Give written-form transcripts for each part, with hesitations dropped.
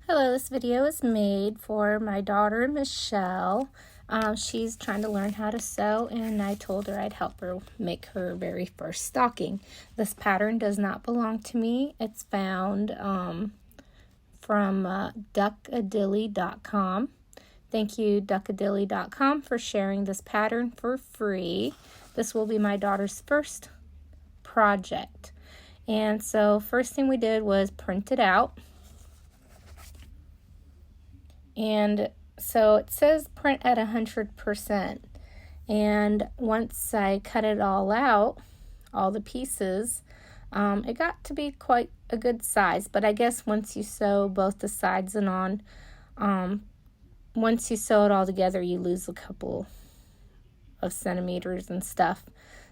Hello, this video is made for my daughter Michelle. She's trying to learn how to sew, and I told her I'd help her make her very first stocking. This pattern does not belong to me. It's found from Duckadilly.com. Thank you, Duckadilly.com, for sharing this pattern for free. This will be my daughter's first project. And so first thing we did was print it out. And so it says print at 100%. And once I cut it all out, all the pieces, it got to be quite a good size. But I guess once you sew both the sides and on, once you sew it all together, you lose a couple of centimeters and stuff.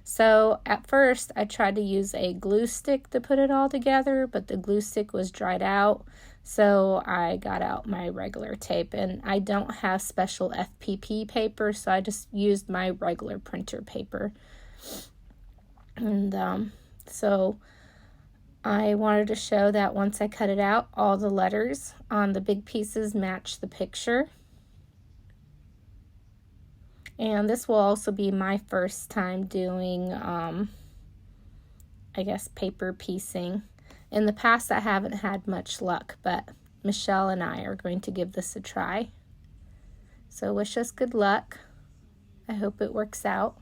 So at first I tried to use a glue stick to put it all together, but the glue stick was dried out. So I got out my regular tape, and I don't have special FPP paper, so I just used my regular printer paper. And so I wanted to show that once I cut it out, all the letters on the big pieces match the picture. And this will also be my first time doing, I guess, paper piecing. In the past, I haven't had much luck, but Michelle and I are going to give this a try. So wish us good luck. I hope it works out.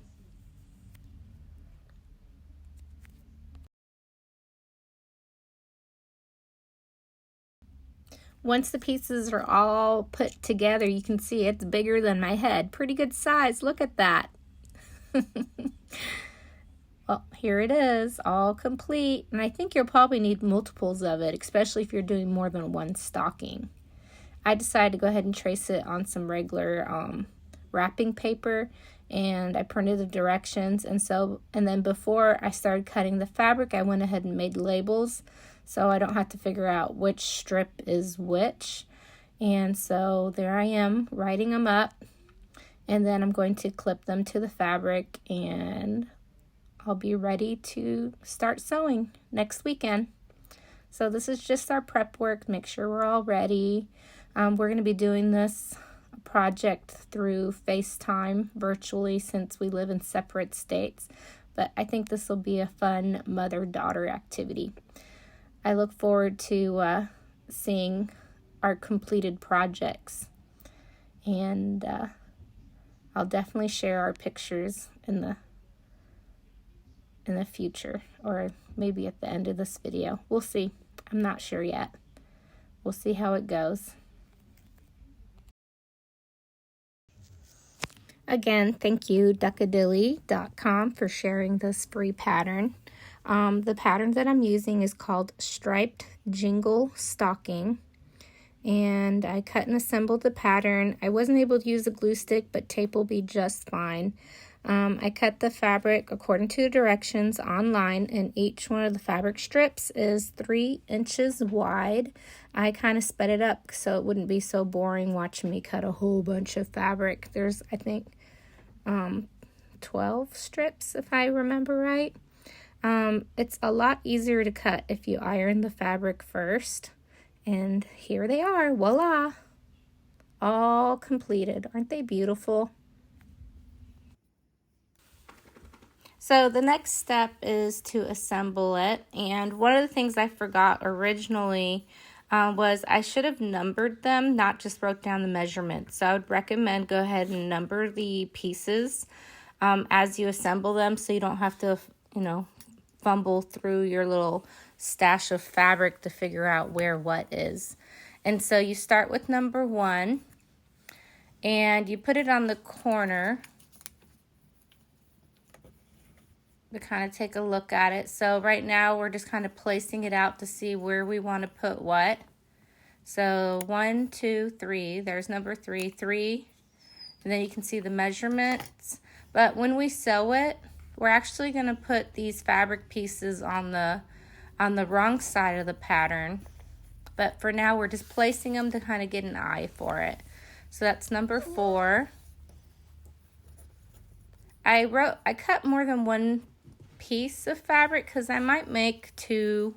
Once the pieces are all put together, you can see it's bigger than my head. Pretty good size. Look at that. Well, here it is, all complete. And I think you'll probably need multiples of it, especially if you're doing more than one stocking. I decided to go ahead and trace it on some regular wrapping paper, and I printed the directions. And then before I started cutting the fabric, I went ahead and made labels, so I don't have to figure out which strip is which. And so there I am, writing them up, and then I'm going to clip them to the fabric, and I'll be ready to start sewing next weekend. So this is just our prep work. Make sure we're all ready. We're going to be doing this project through FaceTime virtually since we live in separate states. But I think this will be a fun mother-daughter activity. I look forward to seeing our completed projects. And I'll definitely share our pictures in the future, or maybe at the end of this video. We'll see. I'm not sure yet. We'll see how it goes. Again, thank you, Duckadilly.com, for sharing this free pattern. The pattern that I'm using is called Striped Jingle Stocking, and I cut and assembled the pattern. I wasn't able to use a glue stick, but tape will be just fine. I cut the fabric according to the directions online, and each one of the fabric strips is 3 inches wide. I kind of sped it up so it wouldn't be so boring watching me cut a whole bunch of fabric. There's, I think, 12 strips if I remember right. It's a lot easier to cut if you iron the fabric first. And here they are, voila! All completed. Aren't they beautiful? So the next step is to assemble it, and one of the things I forgot originally was I should have numbered them, not just wrote down the measurements. So I would recommend go ahead and number the pieces as you assemble them, so you don't have to, fumble through your little stash of fabric to figure out where what is. And so you start with number 1, and you put it on the corner to kind of take a look at it. So right now we're just kind of placing it out to see where we want to put what. So 1, 2, 3, there's number 3, 3, and then you can see the measurements. But when we sew it, we're actually going to put these fabric pieces on the wrong side of the pattern. But for now, we're just placing them to kind of get an eye for it. So that's number 4. I cut more than one piece of fabric because I might make two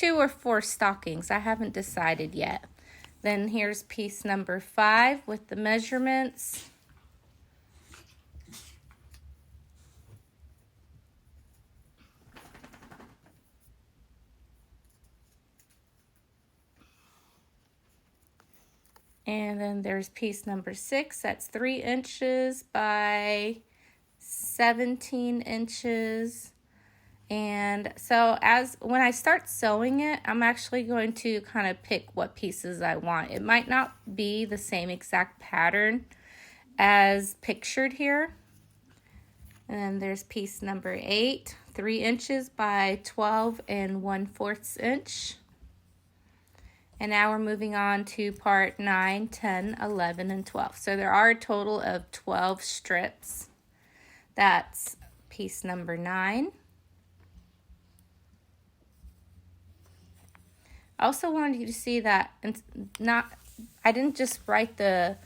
or four stockings. I haven't decided yet. Then here's piece number 5 with the measurements. And then there's piece number 6, that's 3 inches by 17 inches. And so when I start sewing it, I'm actually going to kind of pick what pieces I want. It might not be the same exact pattern as pictured here. And then there's piece number 8, 3 inches by 12 1/4 inch. And now we're moving on to part 9, 10, 11, and 12. So there are a total of 12 strips. That's piece number 9. I also wanted you to see that I didn't just write the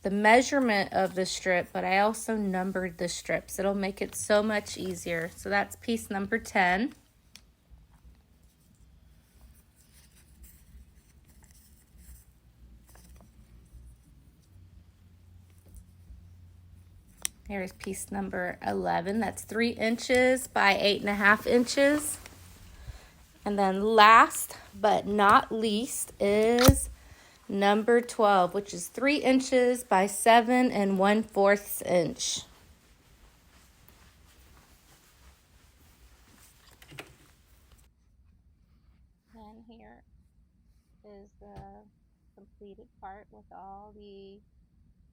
measurement of the strip, but I also numbered the strips. It'll make it so much easier. So that's piece number 10. Here's piece number 11. That's 3 inches by 8.5 inches. And then last but not least is number 12, which is 3 inches by 7 1/4 inch. And here is the completed part with all the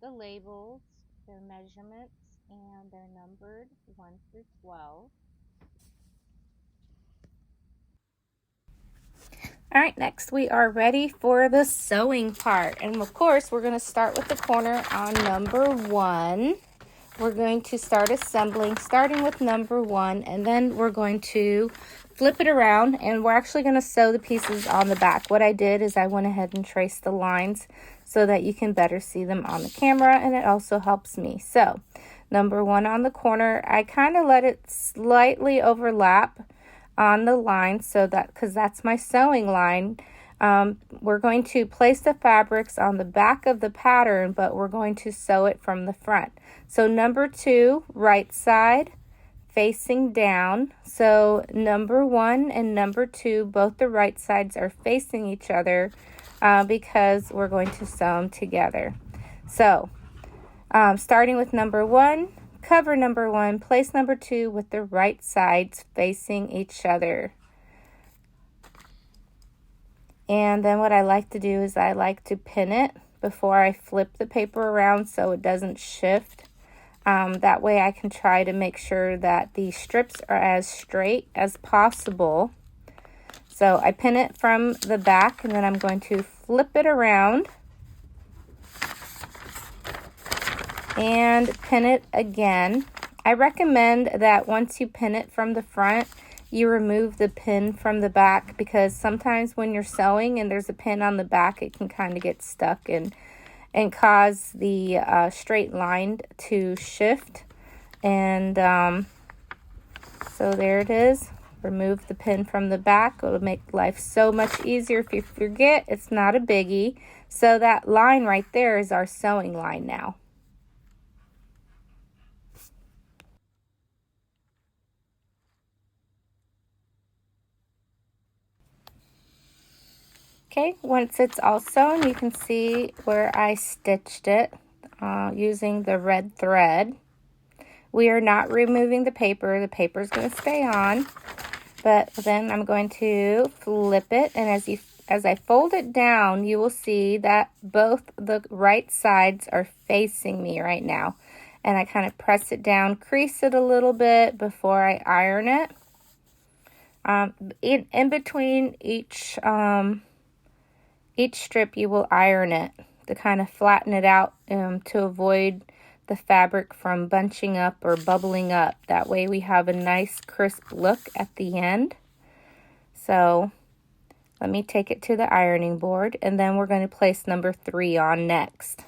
labels, their measurements, and they're numbered 1 through 12. All right, next we are ready for the sewing part. And of course, we're going to start with the corner on number 1. We're going to start assembling, starting with number 1, and then we're going to flip it around, and we're actually going to sew the pieces on the back. What I did is I went ahead and traced the lines so that you can better see them on the camera, and it also helps me. So, number 1 on the corner, I kind of let it slightly overlap on the line so that, because that's my sewing line. We're going to place the fabrics on the back of the pattern, but we're going to sew it from the front. So number 2, right side facing down. So number 1 and number 2, both the right sides are facing each other because we're going to sew them together. So starting with number 1, cover number 1, place number 2 with the right sides facing each other. And then what I like to do is I like to pin it before I flip the paper around so it doesn't shift. That way I can try to make sure that the strips are as straight as possible. So I pin it from the back, and then I'm going to flip it around and pin it again. I recommend that once you pin it from the front, you remove the pin from the back, because sometimes when you're sewing and there's a pin on the back, it can kind of get stuck and cause the straight line to shift. And so there it is. Remove the pin from the back. It'll make life so much easier. If you forget, it's not a biggie. So that line right there is our sewing line now. Okay, once it's all sewn, you can see where I stitched it using the red thread. We are not removing the paper. The paper is going to stay on, but then I'm going to flip it, and as I fold it down, you will see that both the right sides are facing me right now. And I kind of press it down, crease it a little bit before I iron it. In between each strip, you will iron it to kind of flatten it out to avoid the fabric from bunching up or bubbling up. That way we have a nice crisp look at the end. So let me take it to the ironing board, and then we're going to place number 3 on next.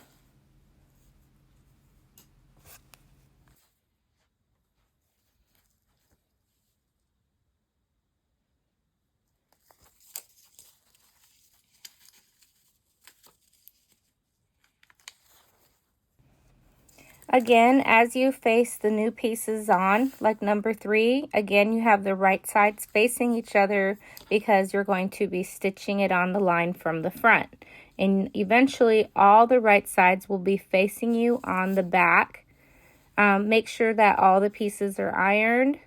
Again, as you face the new pieces on, like number 3, again, you have the right sides facing each other because you're going to be stitching it on the line from the front. And eventually, all the right sides will be facing you on the back. Make sure that all the pieces are ironed.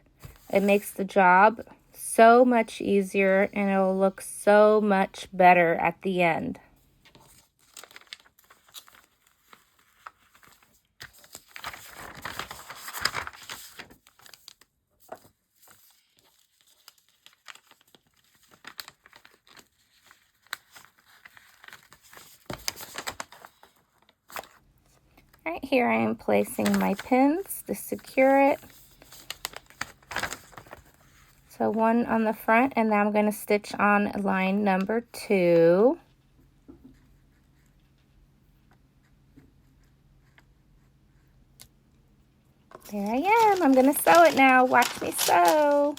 It makes the job so much easier, and it'll look so much better at the end. Right here I am placing my pins to secure it. So one on the front, and now I'm going to stitch on line number 2. There I am. I'm going to sew it now. Watch me sew.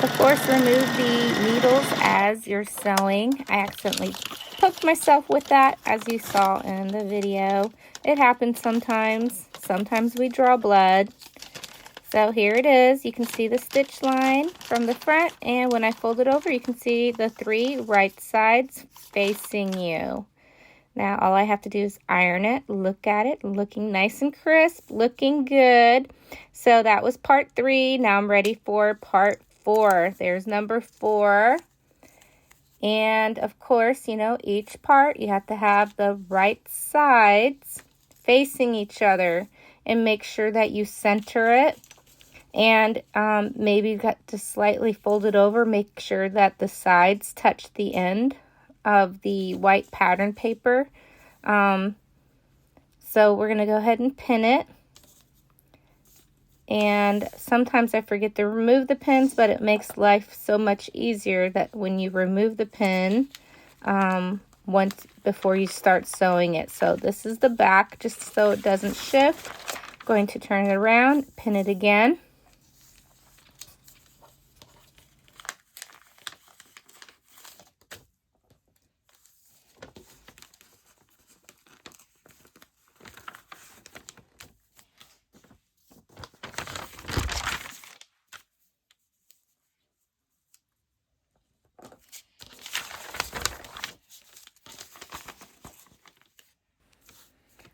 Of course, remove the needles as you're sewing. I accidentally poked myself with that, as you saw in the video. It happens sometimes. Sometimes we draw blood. So here it is. You can see the stitch line from the front, and when I fold it over, you can see the 3 right sides facing you. Now all I have to do is iron it. Look at it, looking nice and crisp, looking good. So that was part 3. Now I'm ready for part 4. There's number 4. And of course, you know, each part you have to have the right sides facing each other, and make sure that you center it. And maybe you got to slightly fold it over. Make sure that the sides touch the end of the white pattern paper. So we're going to go ahead and pin it. And sometimes I forget to remove the pins, but it makes life so much easier that when you remove the pin, once before you start sewing it. So this is the back, just so it doesn't shift. I'm going to turn it around, pin it again.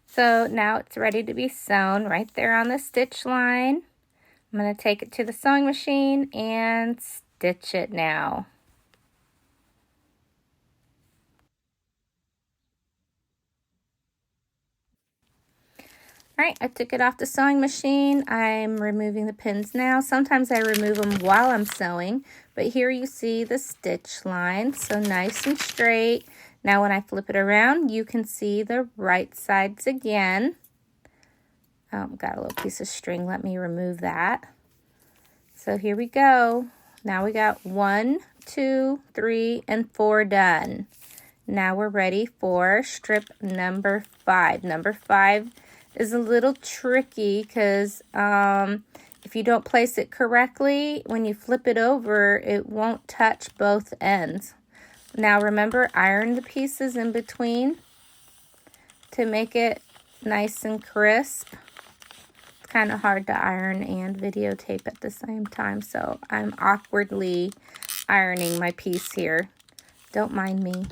So now it's ready to be sewn right there on the stitch line. I'm going to take it to the sewing machine and stitch it now. All right, I took it off the sewing machine. I'm removing the pins now. Sometimes I remove them while I'm sewing, but here you see the stitch line, so nice and straight. Now when I flip it around, you can see the right sides again. Got a little piece of string. Let me remove that. So here we go. Now we got 1, 2, 3, and 4 done. Now we're ready for strip number 5. Number 5 is a little tricky because if you don't place it correctly, when you flip it over, it won't touch both ends. Now remember, iron the pieces in between to make it nice and crisp. It's kind of hard to iron and videotape at the same time, so I'm awkwardly ironing my piece here. Don't mind me.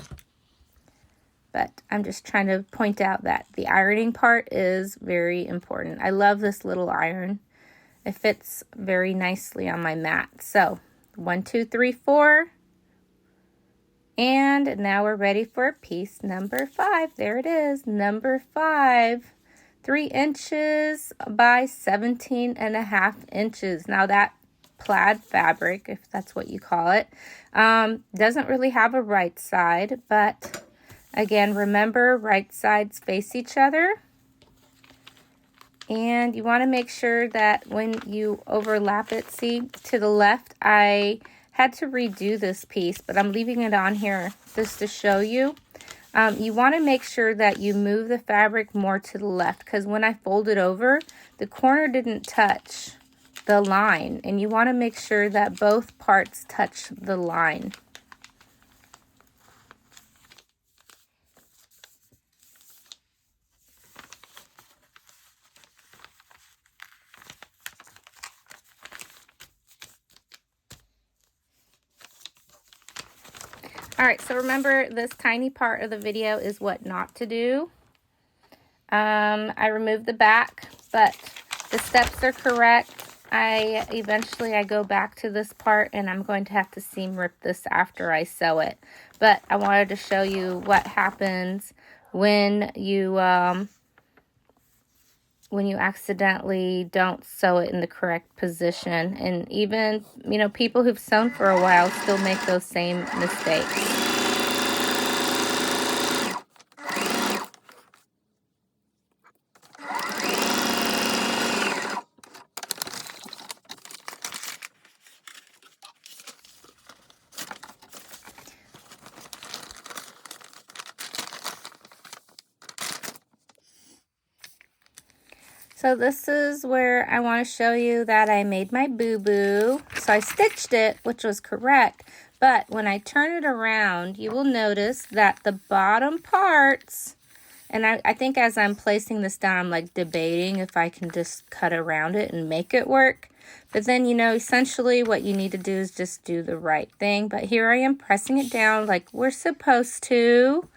But I'm just trying to point out that the ironing part is very important. I love this little iron. It fits very nicely on my mat. So 1, 2, 3, 4. And now we're ready for piece number 5. There it is, number 5. 3 inches by 17.5 inches. Now that plaid fabric, if that's what you call it, doesn't really have a right side, but again, remember, right sides face each other. And you want to make sure that when you overlap it, see, to the left, I had to redo this piece, but I'm leaving it on here just to show you. You want to make sure that you move the fabric more to the left, because when I fold it over, the corner didn't touch the line, and you want to make sure that both parts touch the line. All right, so remember, this tiny part of the video is what not to do. I removed the back, but the steps are correct. Eventually I go back to this part, and I'm going to have to seam rip this after I sew it. But I wanted to show you what happens when you accidentally don't sew it in the correct position. And even, you know, people who've sewn for a while still make those same mistakes. So this is where I want to show you that I made my boo-boo. So I stitched it, which was correct. But when I turn it around, you will notice that the bottom parts, and I think as I'm placing this down, I'm like debating if I can just cut around it and make it work. But then, you know, essentially what you need to do is just do the right thing. But here I am pressing it down like we're supposed to.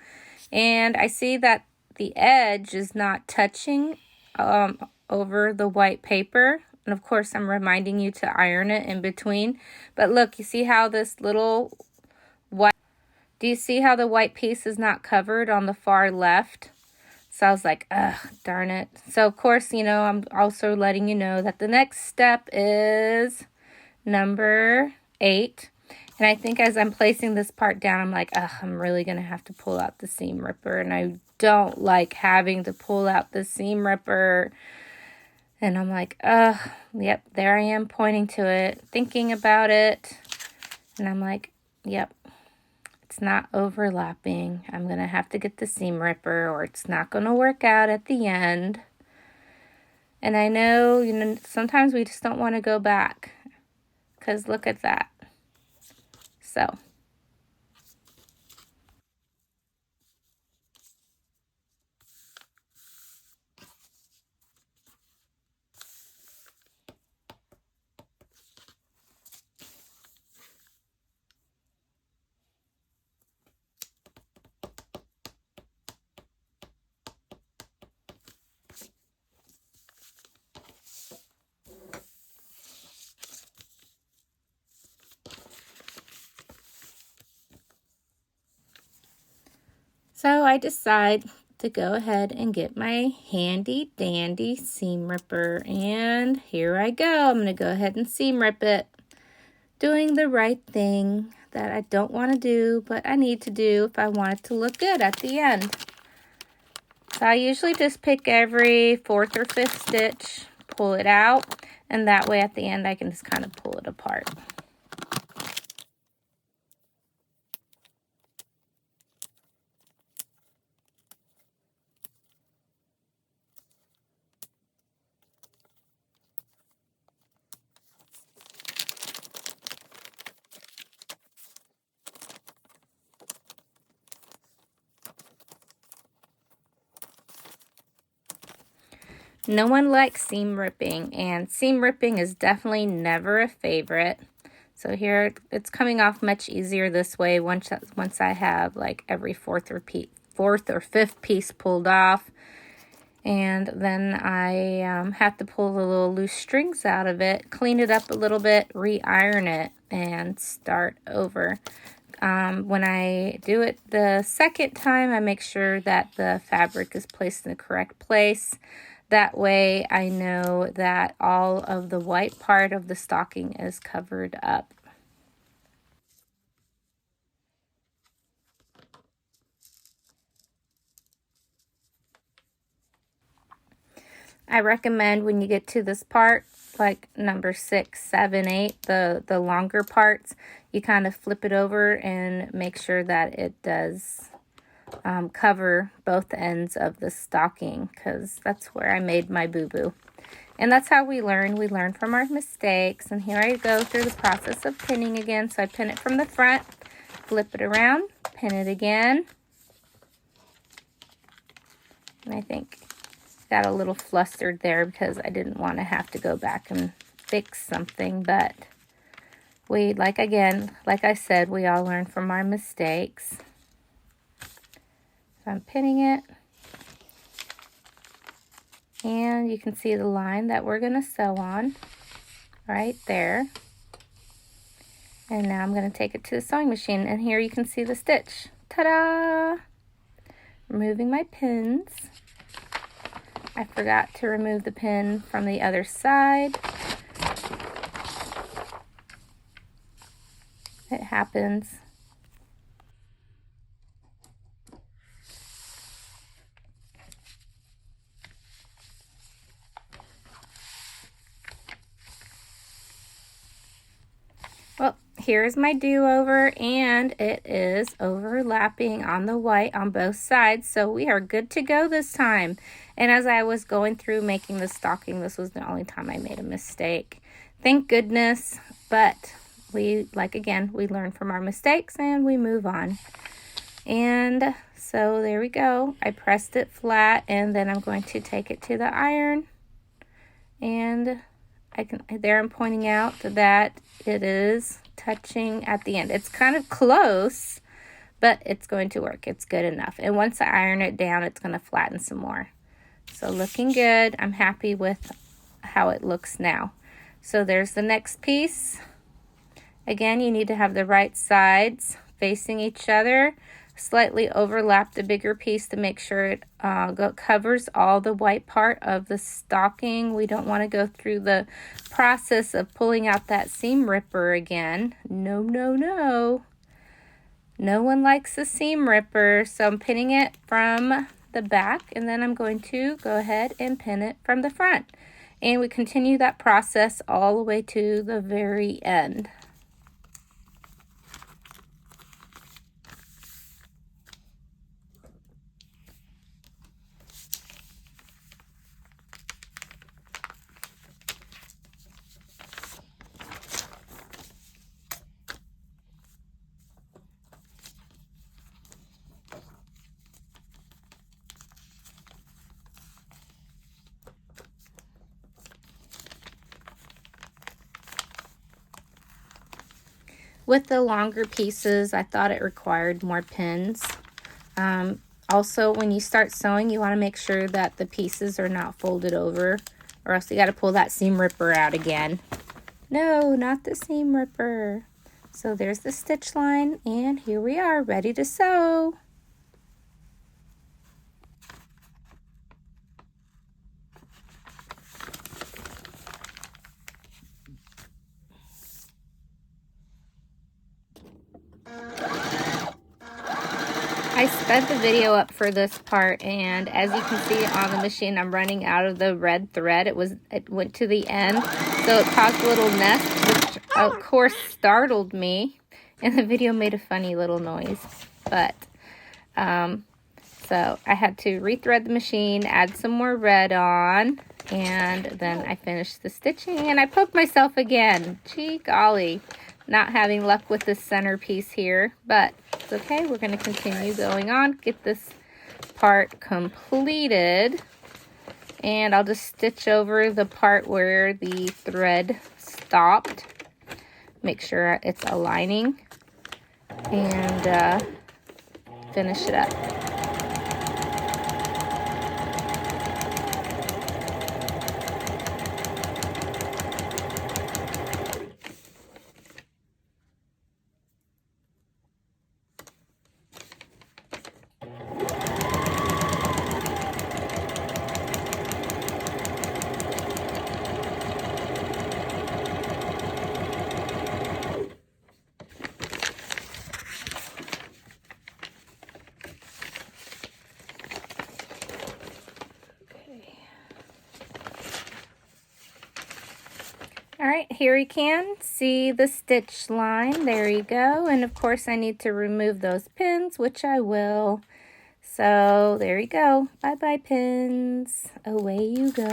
And I see that the edge is not touching over the white paper. And of course, I'm reminding you to iron it in between. But look, you see how this little white, do you see how the white piece is not covered on the far left? So I was like, ugh, darn it. So of course, you know, I'm also letting you know that the next step is number 8. And I think as I'm placing this part down, I'm like, ugh, I'm really going to have to pull out the seam ripper. And I don't like having to pull out the seam ripper. And I'm like, ugh, yep, there I am pointing to it, thinking about it. And I'm like, yep, it's not overlapping. I'm going to have to get the seam ripper, or it's not going to work out at the end. And I know, you know, sometimes we just don't want to go back, because look at that. So I decide to go ahead and get my handy dandy seam ripper, and here I go. I'm going to go ahead and seam rip it, doing the right thing that I don't want to do, but I need to do if I want it to look good at the end. So I usually just pick every 4th or 5th stitch, pull it out, and that way at the end I can just kind of pull it apart. No one likes seam ripping, and seam ripping is definitely never a favorite. So here it's coming off much easier this way once I have like every 4th or 5th piece pulled off. And then I have to pull the little loose strings out of it, clean it up a little bit, re-iron it, and start over. When I do it the second time, I make sure that the fabric is placed in the correct place. That way I know that all of the white part of the stocking is covered up. I recommend when you get to this part, like number 6, 7, 8, the longer parts, you kind of flip it over and make sure that it does cover both ends of the stocking, because that's where I made my boo-boo. And that's how we learn. We learn from our mistakes. And here I go through the process of pinning again. So I pin it from the front, flip it around, pin it again. And I think got a little flustered there because I didn't want to have to go back and fix something. But we, like I said, we all learn from our mistakes. So I'm pinning it. And you can see the line that we're going to sew on right there. And now I'm going to take it to the sewing machine. And here you can see the stitch. Ta-da! Removing my pins. I forgot to remove the pin from the other side. It happens. Well, here's my do-over, and it is overlapping on the white on both sides, so we are good to go this time. And as I was going through making the stocking, this was the only time I made a mistake. Thank goodness, but we learn from our mistakes and we move on. And so there we go. I pressed it flat, and then I'm going to take it to the iron, and I'm pointing out that it is touching at the end. It's kind of close, but it's going to work. It's good enough. And once I iron it down, it's going to flatten some more. So looking good. I'm happy with how it looks now. So there's the next piece. Again, you need to have the right sides facing each other. Slightly overlap the bigger piece to make sure it covers all the white part of the stocking. We don't want to go through the process of pulling out that seam ripper again. No, no, no. No one likes a seam ripper. So I'm pinning it from the back, and then I'm going to go ahead and pin it from the front. And we continue that process all the way to the very end. With the longer pieces, I thought it required more pins. Also, when you start sewing, you want to make sure that the pieces are not folded over, or else you got to pull that seam ripper out again. No, not the seam ripper. So there's the stitch line, and here we are, ready to sew. I sped the video up for this part, and as you can see on the machine, I'm running out of the red thread. It went to the end, so it caused a little nest, which of course startled me, and the video made a funny little noise. But so I had to rethread the machine, add some more red on, and then I finished the stitching, and I poked myself again. Gee golly. Not having luck with this center piece here, but it's okay. We're going to continue going on, get this part completed, and I'll just stitch over the part where the thread stopped. Make sure it's aligning, and finish it up. Alright, here you can see the stitch line. There you go. And of course I need to remove those pins, which I will. So there you go. Bye-bye pins. Away you go.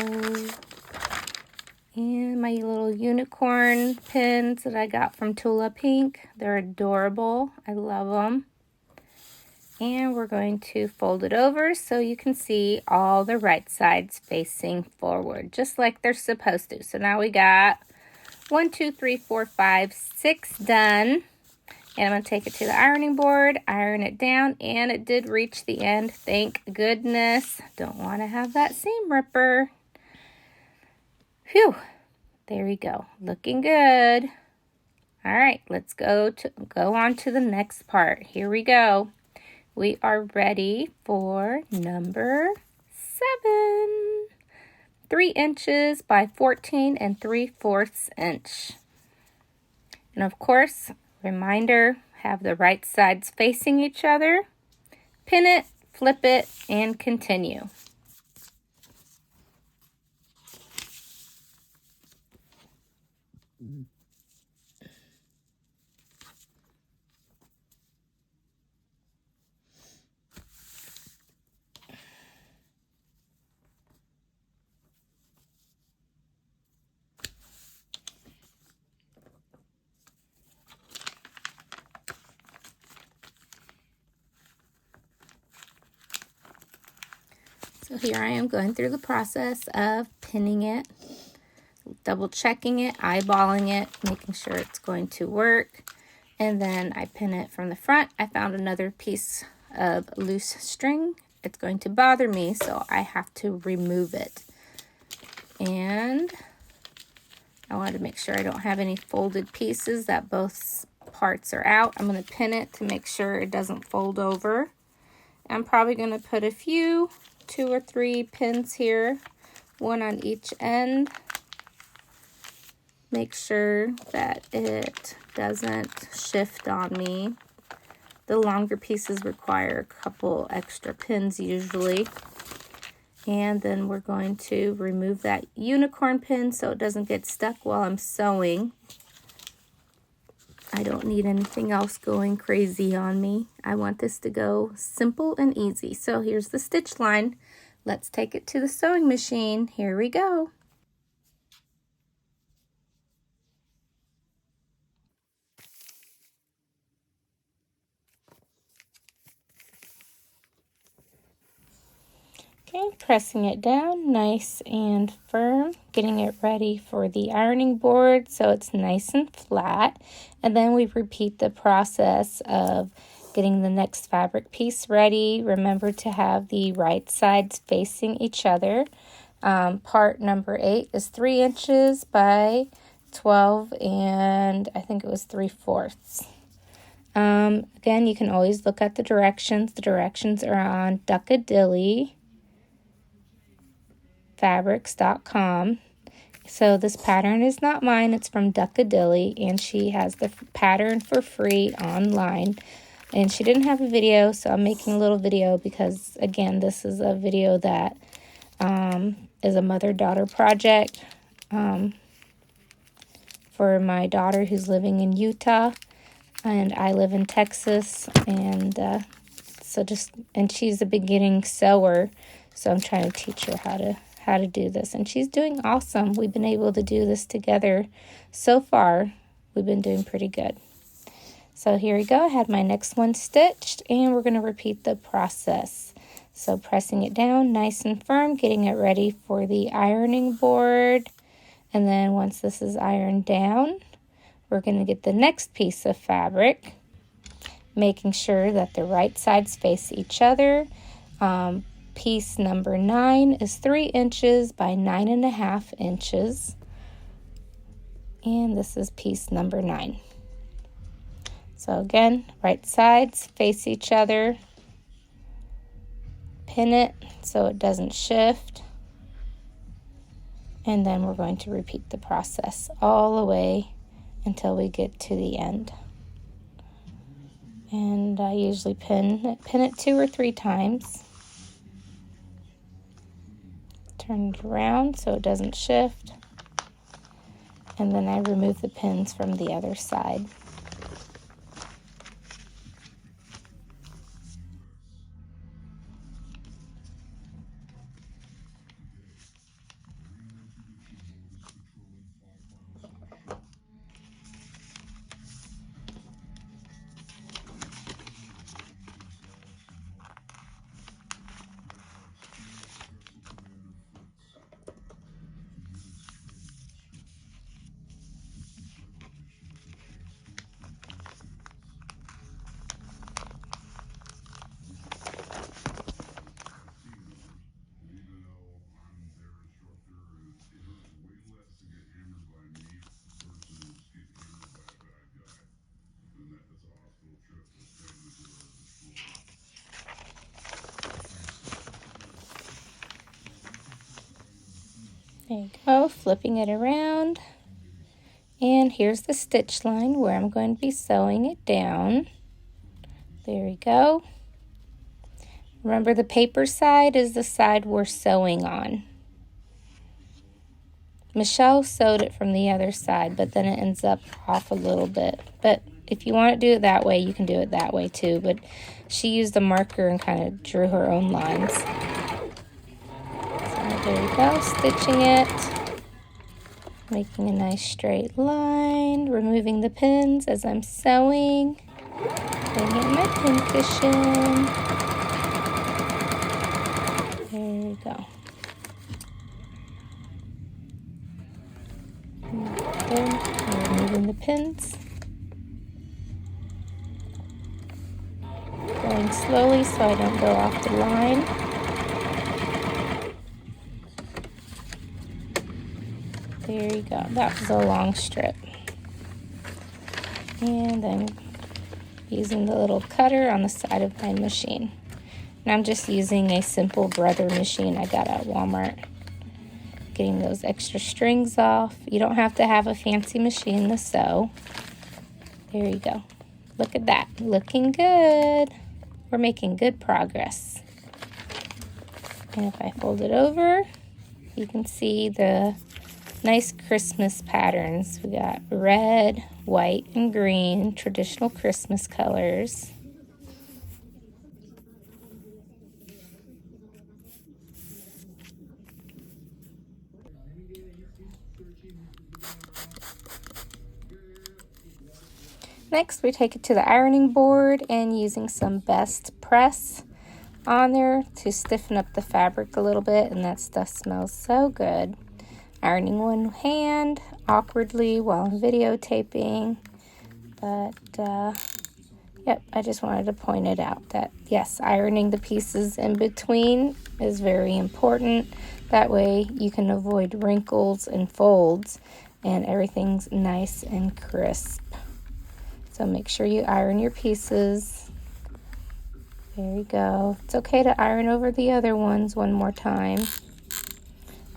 And my little unicorn pins that I got from Tula Pink. They're adorable. I love them. And we're going to fold it over so you can see all the right sides facing forward, just like they're supposed to. So now we got 1, 2, 3, 4, 5, 6 done. And I'm going to take it to the ironing board, iron it down, and it did reach the end. Thank goodness. Don't want to have that seam ripper. Phew. There we go. Looking good. All right, let's go on to the next part. Here we go. We are ready for number 7. 3 inches by 14 3/4 inch. And of course, reminder, have the right sides facing each other. Pin it, flip it, and continue. So here I am going through the process of pinning it, double checking it, eyeballing it, making sure it's going to work. And then I pin it from the front. I found another piece of loose string. It's going to bother me, so I have to remove it. And I wanted to make sure I don't have any folded pieces, that both parts are out. I'm going to pin it to make sure it doesn't fold over. I'm probably going to put a few, 2 or 3 pins here, 1 on each end. Make sure that it doesn't shift on me. The longer pieces require a couple extra pins usually. And then we're going to remove that unicorn pin so it doesn't get stuck while I'm sewing. I don't need anything else going crazy on me. I want this to go simple and easy. So here's the stitch line. Let's take it to the sewing machine. Here we go. Okay, pressing it down nice and firm, getting it ready for the ironing board so it's nice and flat. And then we repeat the process of getting the next fabric piece ready. Remember to have the right sides facing each other. Part number 8 is 3 inches by 12 and I think it was 3/4. Again, you can always look at the directions. The directions are on Duckadilly fabrics.com. So this pattern is not mine, it's from Duckadilly, and she has the pattern for free online. And she didn't have a video, so I'm making a little video because, again, this is a video that is a mother-daughter project for my daughter who's living in Utah, and I live in Texas, and and she's a beginning sewer, so I'm trying to teach her how to do this, and she's doing awesome. We've been able to do this together so far. We've been doing pretty good. So here we go. I had my next one stitched, and we're going to repeat the process. So pressing it down nice and firm, getting it ready for the ironing board. And then once this is ironed down, we're going to get the next piece of fabric, making sure that the right sides face each other. Piece number 9 is 3 inches by 9.5 inches. And this is piece number 9. So again, right sides face each other. Pin it so it doesn't shift. And then we're going to repeat the process all the way until we get to the end. And I usually pin it 2 or 3 times. Turn it around so it doesn't shift. And then I remove the pins from the other side. There you go, flipping it around. And here's the stitch line where I'm going to be sewing it down. There we go. Remember, the paper side is the side we're sewing on. Michelle sewed it from the other side, but then it ends up off a little bit. But if you want to do it that way, you can do it that way too. But she used a marker and kind of drew her own lines. So there we go, stitching it. Making a nice straight line, removing the pins as I'm sewing. Putting in my pin cushion. There we go. Good. Removing the pins. Going slowly so I don't go off the line. There you go. That was a long strip. And I'm using the little cutter on the side of my machine. And I'm just using a simple Brother machine I got at Walmart. Getting those extra strings off. You don't have to have a fancy machine to sew. There you go. Look at that. Looking good. We're making good progress. And if I fold it over, you can see the nice Christmas patterns. We got red, white, and green, traditional Christmas colors. Next, we take it to the ironing board and using some Best Press on there to stiffen up the fabric a little bit, and that stuff smells so good. Ironing one hand awkwardly while I'm videotaping, but yep, I just wanted to point it out that yes, ironing the pieces in between is very important. That way you can avoid wrinkles and folds and everything's nice and crisp. So make sure you iron your pieces. There you go. It's okay to iron over the other ones one more time.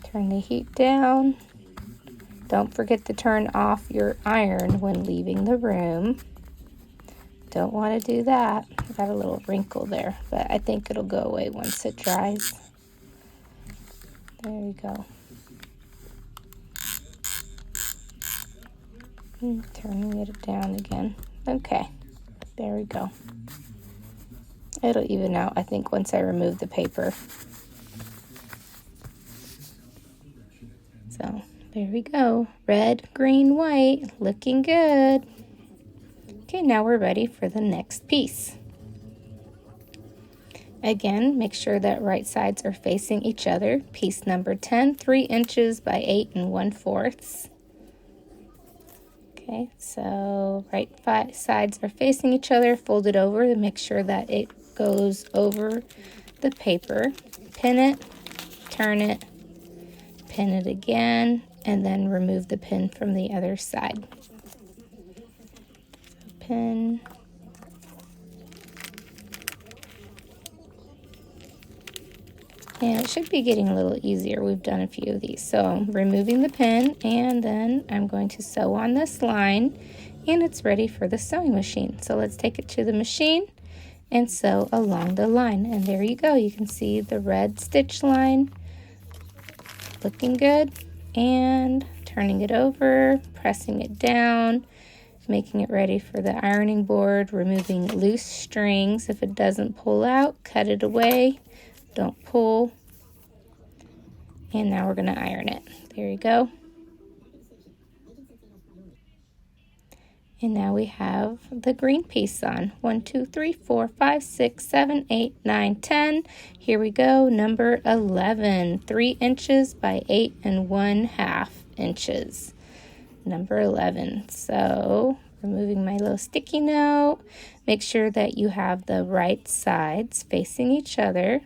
Turn the heat down. Don't forget to turn off your iron when leaving the room. Don't want to do that. I got a little wrinkle there, but I think it'll go away once it dries. There you go. And turning it down again. Okay, there we go. It'll even out, I think, once I remove the paper. So, there we go. Red, green, white, looking good. Okay, now we're ready for the next piece. Again, make sure that right sides are facing each other. Piece number 10, 3 inches by 8 1/4. Okay, so right sides are facing each other. Fold it over to make sure that it goes over the paper. Pin it, turn it, pin it again, and then remove the pin from the other side. So pin. And it should be getting a little easier. We've done a few of these. So I'm removing the pin, and then I'm going to sew on this line, and it's ready for the sewing machine. So let's take it to the machine and sew along the line. And there you go. You can see the red stitch line looking good, and turning it over, pressing it down, making it ready for the ironing board, removing loose strings. If it doesn't pull out, cut it away. Don't pull. And now we're going to iron it. There you go. And now we have the green piece on. 1, 2, 3, 4, 5, 6, 7, 8, 9, 10. Here we go. Number 11. 3 inches by 8 1/2 inches. Number 11. So removing my little sticky note. Make sure that you have the right sides facing each other.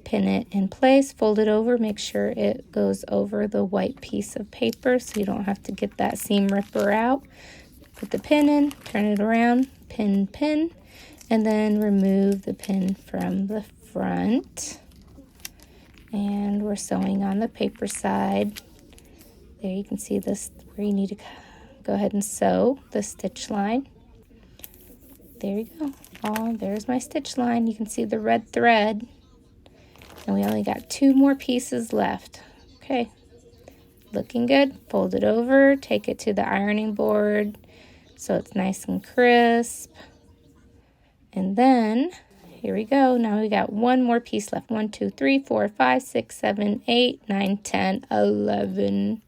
Pin it in place, fold it over, make sure it goes over the white piece of paper so you don't have to get that seam ripper out. Put the pin in, turn it around, pin, pin, and then remove the pin from the front. And we're sewing on the paper side. There you can see this where you need to go ahead and sew the stitch line. There you go. Oh, there's my stitch line. You can see the red thread. And we only got 2 more pieces left. Okay, looking good. Fold it over, take it to the ironing board so it's nice and crisp. And then, here we go. Now we got 1 more piece left. 1, 2, 3, 4, 5, 6, 7, 8, 9, 10, 11,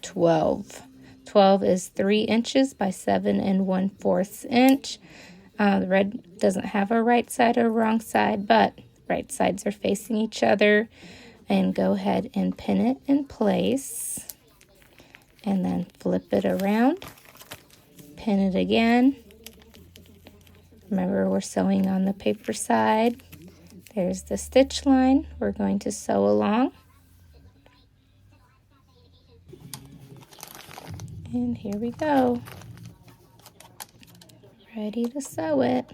12. 12 is 3 inches by 7 1/4 inch. The red doesn't have a right side or wrong side, but right sides are facing each other. And go ahead and pin it in place. And then flip it around. Pin it again. Remember, we're sewing on the paper side. There's the stitch line. We're going to sew along. And here we go. Ready to sew it.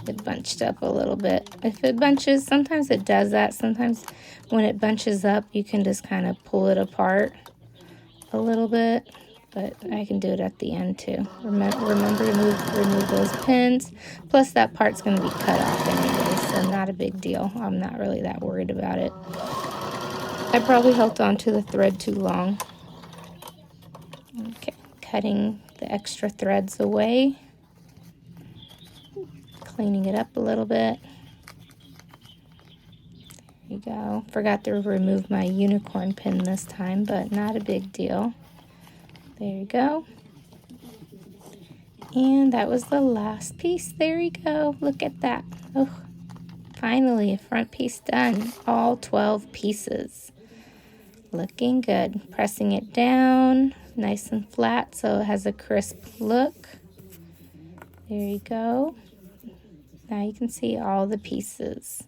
It bunched up a little bit. If it bunches, sometimes it does that. Sometimes when it bunches up, you can just kind of pull it apart a little bit. But I can do it at the end too. Remember to remove those pins. Plus that part's going to be cut off anyway, so not a big deal. I'm not really that worried about it. I probably held on to the thread too long. Okay, cutting the extra threads away. Cleaning it up a little bit. There you go. Forgot to remove my unicorn pin this time, but not a big deal. There you go. And that was the last piece. There you go. Look at that. Oh, finally a front piece done. All 12 pieces. Looking good. Pressing it down nice and flat so it has a crisp look. There you go. Now you can see all the pieces.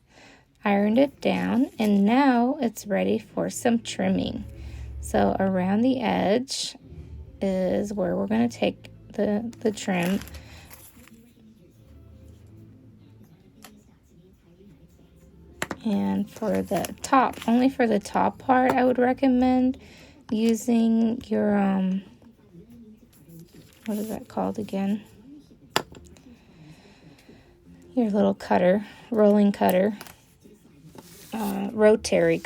Ironed it down, and now it's ready for some trimming. So around the edge is where we're going to take the trim. And for the top, only for the top part, I would recommend using your, what is that called again? Your little cutter, rolling cutter, rotary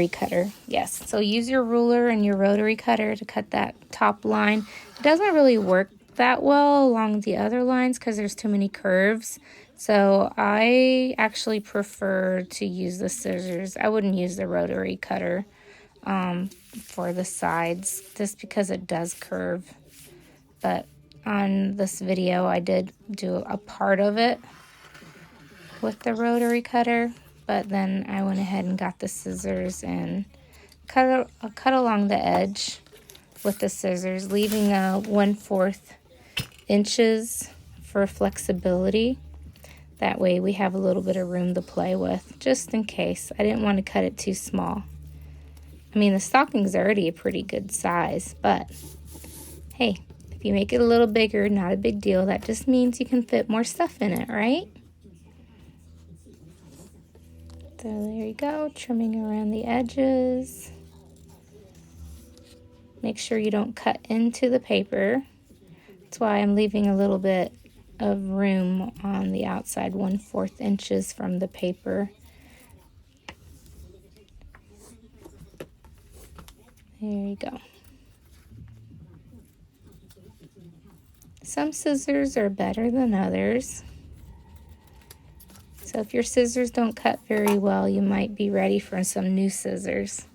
cutter. Yes, so use your ruler and your rotary cutter to cut that top line. It doesn't really work that well along the other lines because there's too many curves. So I actually prefer to use the scissors. I wouldn't use the rotary cutter for the sides just because it does curve. But on this video, I did do a part of it with the rotary cutter, but then I went ahead and got the scissors and cut along the edge with the scissors, leaving 1/4 inches for flexibility. That way we have a little bit of room to play with, just in case. I didn't want to cut it too small. I mean, the stocking's already a pretty good size, but hey, if you make it a little bigger, not a big deal. That just means you can fit more stuff in it, right? So there you go, trimming around the edges. Make sure you don't cut into the paper. That's why I'm leaving a little bit of room on the outside, 1/4 inches from the paper. There you go. Some scissors are better than others. So if your scissors don't cut very well, you might be ready for some new scissors.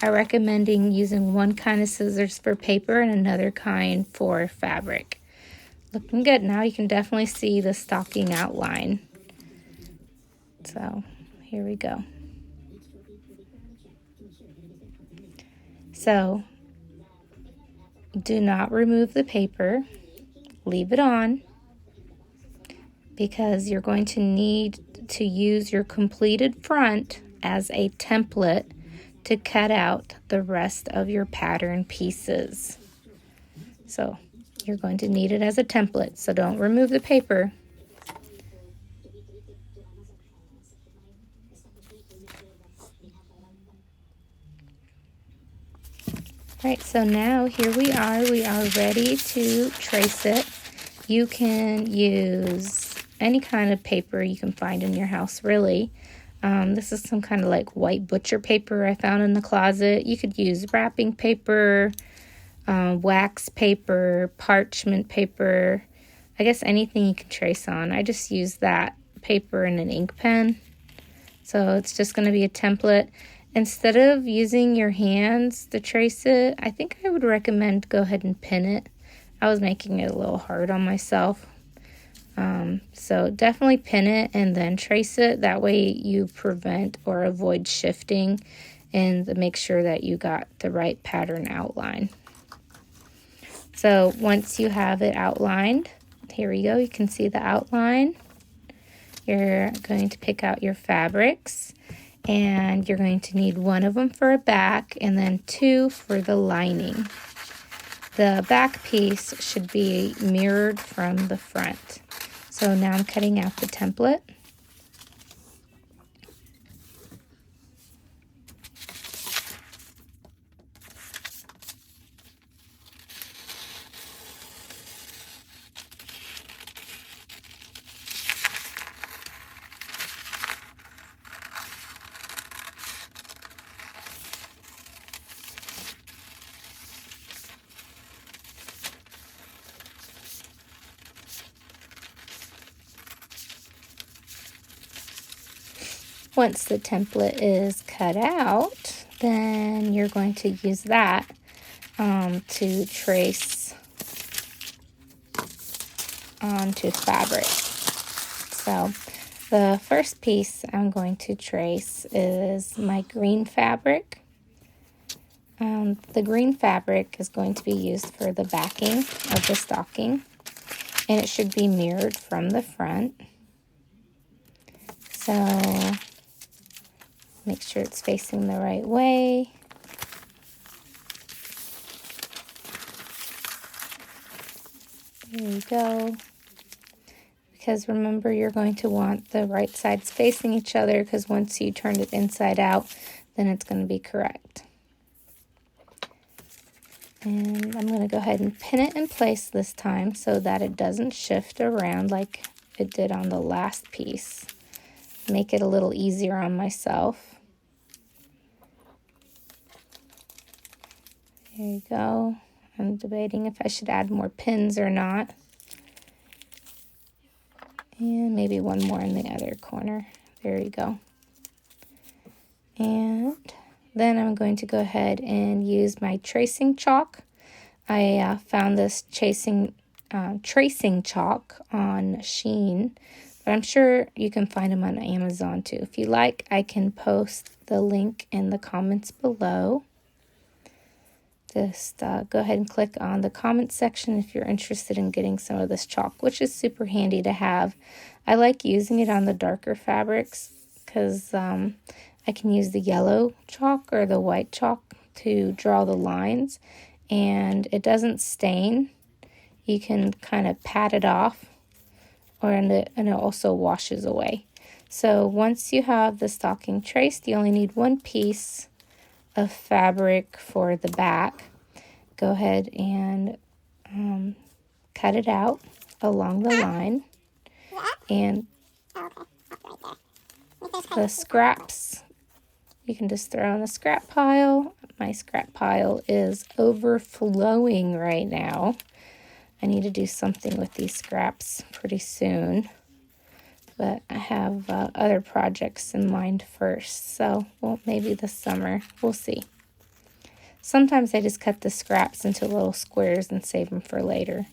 I'm recommending using one kind of scissors for paper and another kind for fabric. Looking good. Now you can definitely see the stocking outline. So here we go. So do not remove the paper. Leave it on, because you're going to need to use your completed front as a template to cut out the rest of your pattern pieces. So you're going to need it as a template, so don't remove the paper. Right, so now here we are ready to trace it. You can use any kind of paper you can find in your house, really. This is some kind of like white butcher paper I found in the closet. You could use wrapping paper, wax paper, parchment paper, I guess anything you can trace on. I just use that paper and an ink pen. So it's just going to be a template. Instead of using your hands to trace it, I think I would recommend go ahead and pin it. I was making it a little hard on myself. So definitely pin it and then trace it. That way you prevent or avoid shifting and make sure that you got the right pattern outline. So once you have it outlined, here we go, you can see the outline. You're going to pick out your fabrics, and you're going to need one of them for a back and then two for the lining. The back piece should be mirrored from the front. So now I'm cutting out the template. Once the template is cut out, then you're going to use that to trace onto fabric. So the first piece I'm going to trace is my green fabric. The green fabric is going to be used for the backing of the stocking, and it should be mirrored from the front. So make sure it's facing the right way. There you go. Because remember, you're going to want the right sides facing each other, because once you turn it inside out, then it's going to be correct. And I'm going to go ahead and pin it in place this time so that it doesn't shift around like it did on the last piece. Make it a little easier on myself. There you go. I'm debating if I should add more pins or not. And maybe one more in the other corner. There you go. And then I'm going to go ahead and use my tracing chalk. I found this tracing chalk on Shein, but I'm sure you can find them on Amazon too. If you like, I can post the link in the comments below. Just go ahead and click on the comment section if you're interested in getting some of this chalk, which is super handy to have. I like using it on the darker fabrics because I can use the yellow chalk or the white chalk to draw the lines, and it doesn't stain. You can kind of pat it off, and it also washes away. So once you have the stocking traced, you only need one piece of fabric for the back. Go ahead and cut it out along the line, and the scraps you can just throw in the scrap pile. My scrap pile is overflowing right now. I need to do something with these scraps pretty soon, but I have other projects in mind first, so well, maybe this summer, we'll see. Sometimes I just cut the scraps into little squares and save them for later.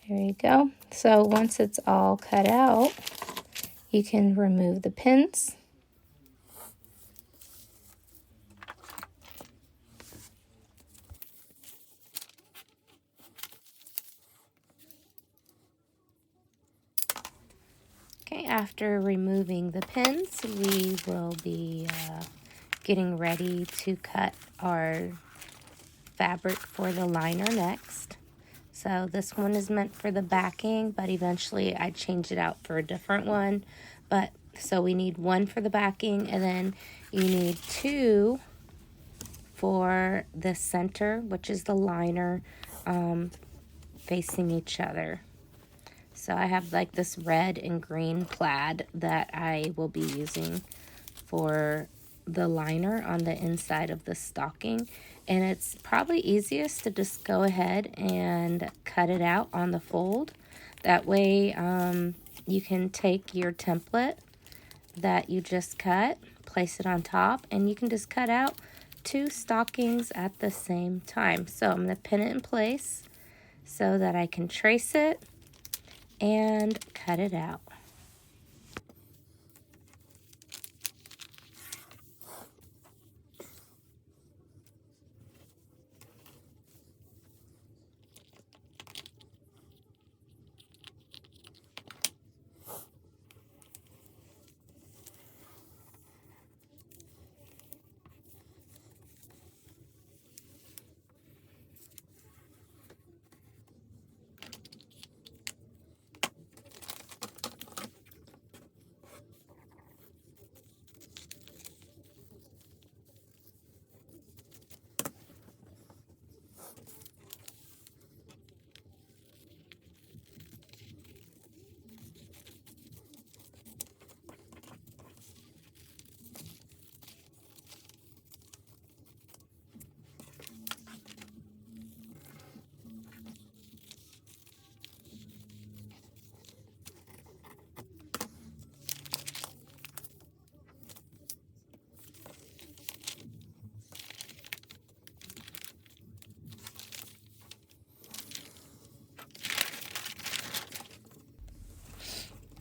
There you go. So once it's all cut out, you can remove the pins. Okay, after removing the pins, we will be getting ready to cut our fabric for the liner next. So this one is meant for the backing, but eventually I change it out for a different one. But so we need one for the backing, and then you need two for the center, which is the liner, facing each other. So I have like this red and green plaid that I will be using for the liner on the inside of the stocking. And it's probably easiest to just go ahead and cut it out on the fold. That way you can take your template that you just cut, place it on top, and you can just cut out 2 stockings at the same time. So I'm going to pin it in place so that I can trace it and cut it out.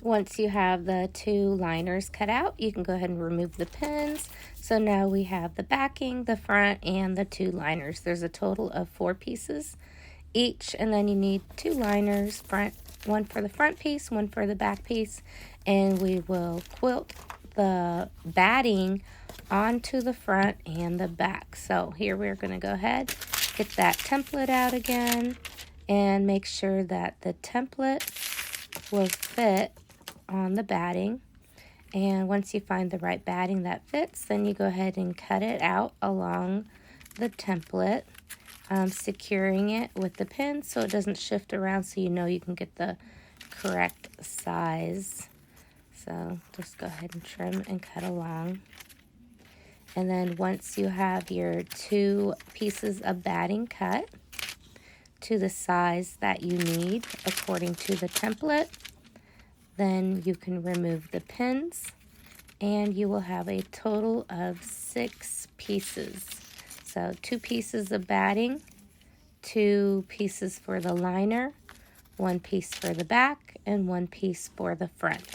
Once you have the 2 liners cut out, you can go ahead and remove the pins. So now we have the backing, the front, and the 2 liners. There's a total of 4 pieces each, and then you need 2 liners, one for the front piece, one for the back piece, and we will quilt the batting onto the front and the back. So here we're going to go ahead, get that template out again, and make sure that the template will fit on the batting. And once you find the right batting that fits, then you go ahead and cut it out along the template, securing it with the pin so it doesn't shift around, so you know you can get the correct size. So just go ahead and trim and cut along. And then once you have your 2 pieces of batting cut to the size that you need according to the template, then you can remove the pins, and you will have a total of 6 pieces. So 2 pieces of batting, 2 pieces for the liner, 1 piece for the back, and 1 piece for the front.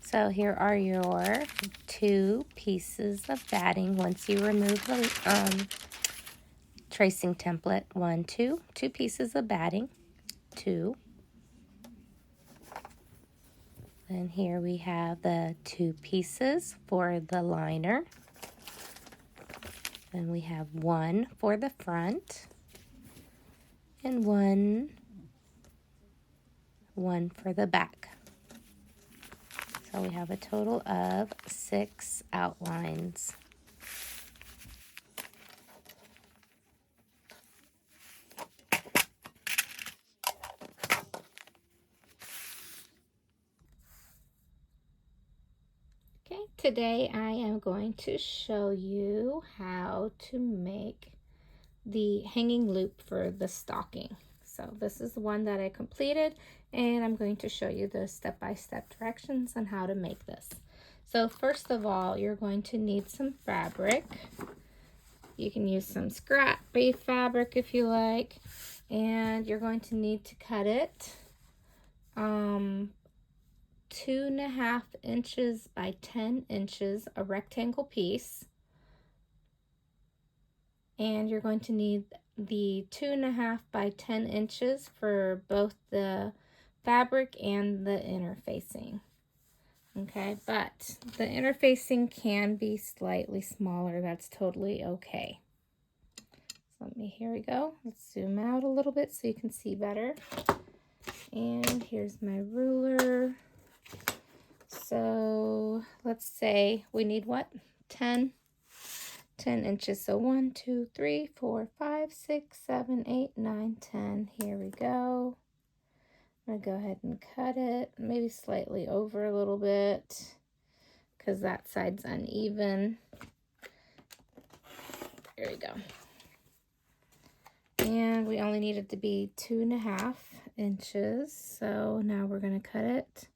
So here are your 2 pieces of batting once you remove the tracing template. 1, 2 pieces of batting, 2. Then here we have the 2 pieces for the liner. Then we have 1 for the front and 1 for the back. So we have a total of 6 outlines. Okay, today I am going to show you how to make the hanging loop for the stocking. So this is the one that I completed, and I'm going to show you the step-by-step directions on how to make this. So first of all, you're going to need some fabric. You can use some scrappy fabric if you like, and you're going to need to cut it 2.5 inches by 10 inches, a rectangle piece. And you're going to need the 2.5 by 10 inches for both the fabric and the interfacing. Okay, but the interfacing can be slightly smaller. That's totally okay. So here we go. Let's zoom out a little bit so you can see better. And here's my ruler. So let's say we need what? 10 inches. So 1, 2, 3, 4, 5, 6, 7, 8, 9, 10. Here we go. I'm going to go ahead and cut it, maybe slightly over a little bit because that side's uneven. There we go. And we only need it to be 2.5 inches. So now we're going to cut it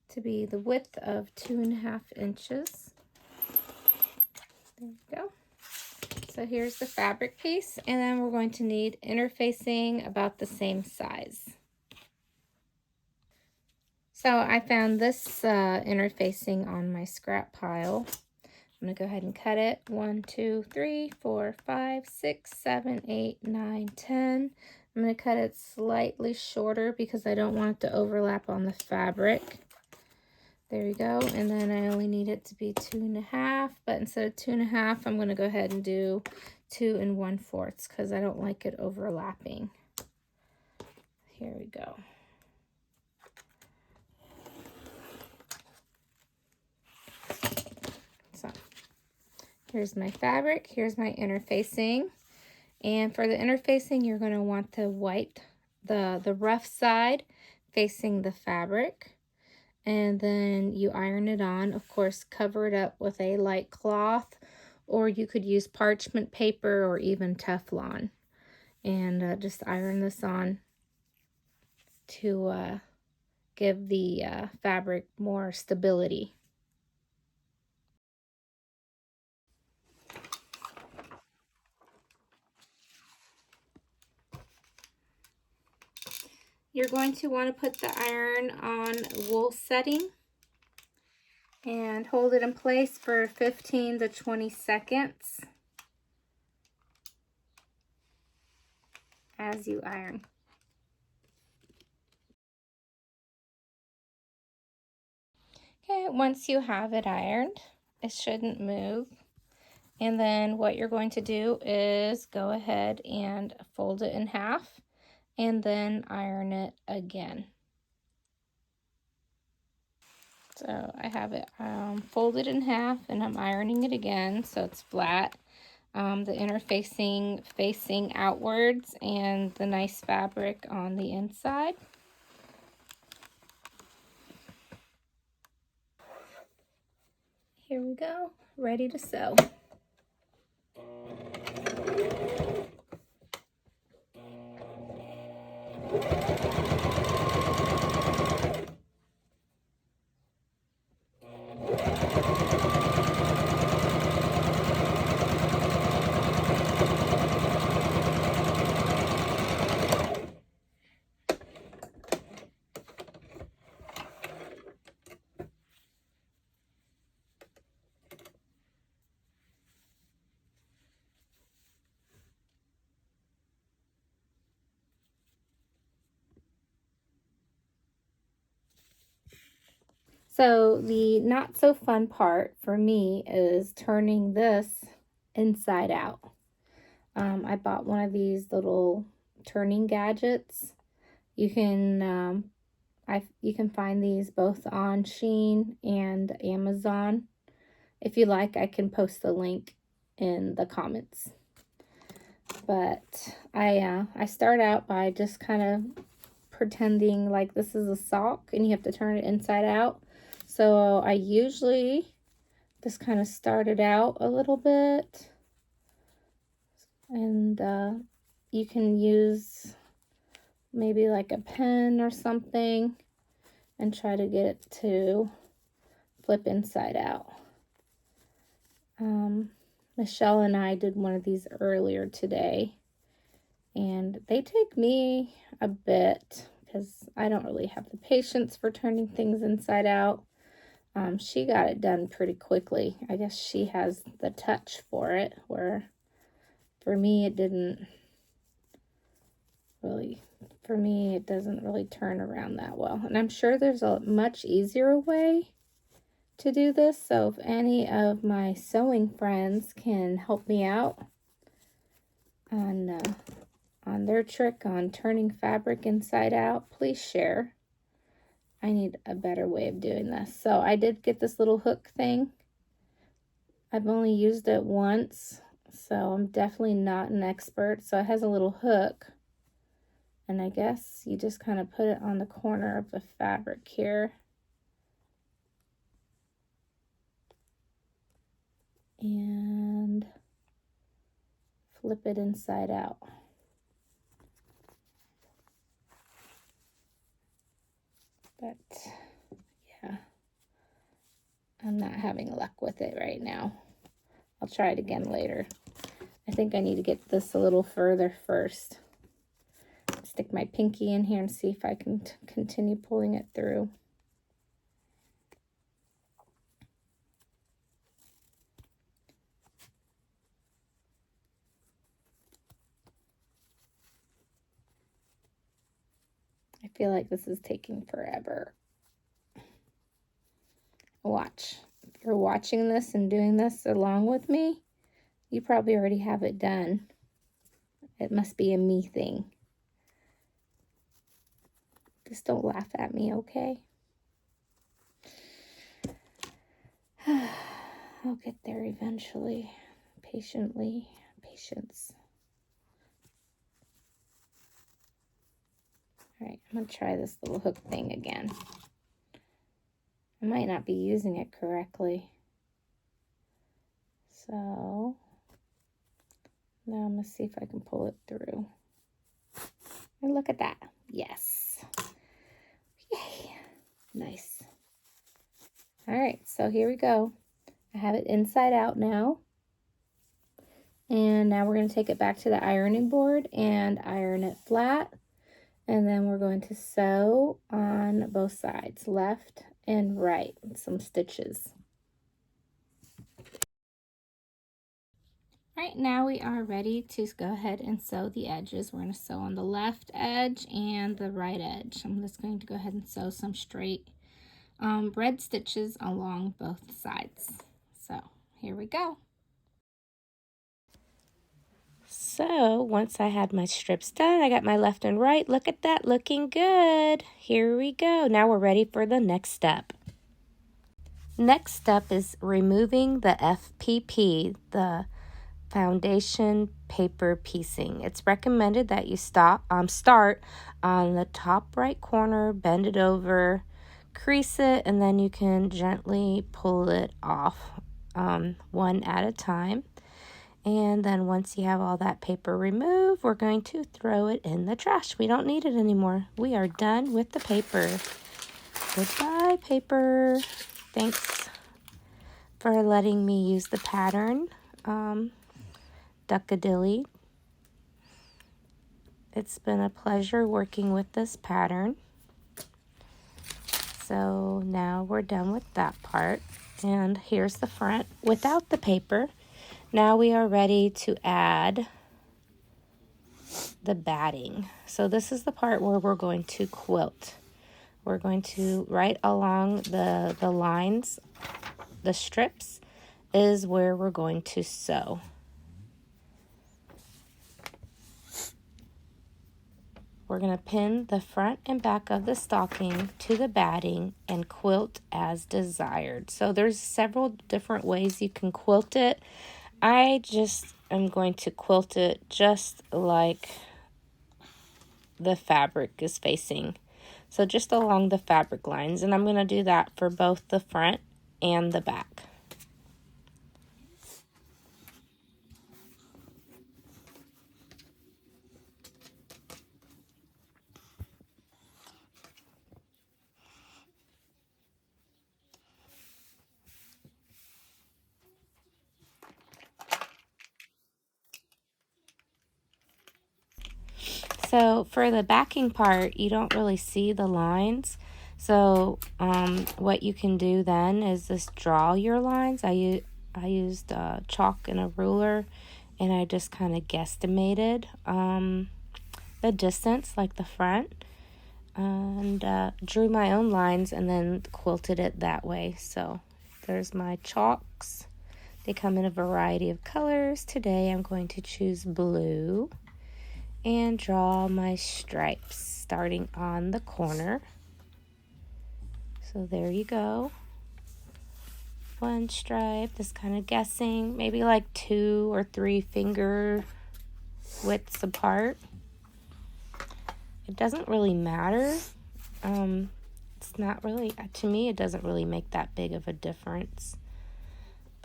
to be the width of 2.5 inches. There we go. So here's the fabric piece, and then we're going to need interfacing about the same size. So I found this interfacing on my scrap pile. I'm going to go ahead and cut it. 1, 2, 3, 4, 5, 6, 7, 8, 9, 10. I'm going to cut it slightly shorter because I don't want it to overlap on the fabric. There we go. And then I only need it to be 2.5, but instead of 2.5, I'm going to go ahead and do 2 1/4 because I don't like it overlapping. Here we go. So here's my fabric, here's my interfacing. And for the interfacing, you're going to want the white, the rough side facing the fabric. And then you iron it on. Of course, cover it up with a light cloth, or you could use parchment paper or even Teflon. And just iron this on to give the fabric more stability. You're going to want to put the iron on wool setting and hold it in place for 15 to 20 seconds as you iron. Okay, once you have it ironed, it shouldn't move. And then what you're going to do is go ahead and fold it in half and then iron it again. So I have it folded in half and I'm ironing it again so it's flat. The interfacing facing outwards and the nice fabric on the inside. Here we go, ready to sew. So the not so fun part for me is turning this inside out. I bought one of these little turning gadgets. You can you can find these both on Shein and Amazon. If you like, I can post the link in the comments. But I start out by just kind of pretending like this is a sock and you have to turn it inside out. So I usually just kind of start it out a little bit, and you can use maybe like a pen or something and try to get it to flip inside out. Michelle and I did one of these earlier today, and they take me a bit because I don't really have the patience for turning things inside out. She got it done pretty quickly. I guess she has the touch for it, where for me it didn't really, for me it doesn't really turn around that well. And I'm sure there's a much easier way to do this, so if any of my sewing friends can help me out on their trick on turning fabric inside out, please share. I need a better way of doing this. So I did get this little hook thing. I've only used it once, so I'm definitely not an expert. So it has a little hook, and I guess you just kind of put it on the corner of the fabric here. And flip it inside out. But yeah, I'm not having luck with it right now. I'll try it again later. I think I need to get this a little further first. Stick my pinky in here and see if I can continue pulling it through. I feel like this is taking forever. Watch. If you're watching this and doing this along with me, you probably already have it done. It must be a me thing. Just don't laugh at me, okay? I'll get there eventually. Patiently. Patience. All right, I'm going to try this little hook thing again. I might not be using it correctly. So now I'm going to see if I can pull it through. And look at that. Yes. Yay. Nice. All right, so here we go. I have it inside out now. And now we're going to take it back to the ironing board and iron it flat. And then we're going to sew on both sides, left and right, with some stitches. All right, now we are ready to go ahead and sew the edges. We're going to sew on the left edge and the right edge. I'm just going to go ahead and sew some straight red stitches along both sides. So here we go. So once I had my strips done, I got my left and right. Look at that, looking good. Here we go. Now we're ready for the next step. Next step is removing the FPP, the foundation paper piecing. It's recommended that you start on the top right corner, bend it over, crease it, and then you can gently pull it off one at a time. And then once you have all that paper removed, we're going to throw it in the trash. We don't need it anymore. We are done with the paper. Goodbye, paper. Thanks for letting me use the pattern, Duckadilly. It's been a pleasure working with this pattern. So now we're done with that part. And here's the front without the paper. Now we are ready to add the batting. So this is the part where we're going to quilt. We're going to, right along the lines, the strips, is where we're going to sew. We're going to pin the front and back of the stocking to the batting and quilt as desired. So there's several different ways you can quilt it. I just am going to quilt it just like the fabric is facing. So just along the fabric lines. And I'm going to do that for both the front and the back. So for the backing part, you don't really see the lines. So what you can do then is just draw your lines. I used chalk and a ruler, and I just kind of guesstimated the distance, like the front, and drew my own lines and then quilted it that way. So there's my chalks. They come in a variety of colors. Today I'm going to choose blue. And draw my stripes starting on the corner. So there you go. One stripe, just kind of guessing, maybe like 2 or 3 finger widths apart. It doesn't really matter. It's not really, to me, it doesn't really make that big of a difference.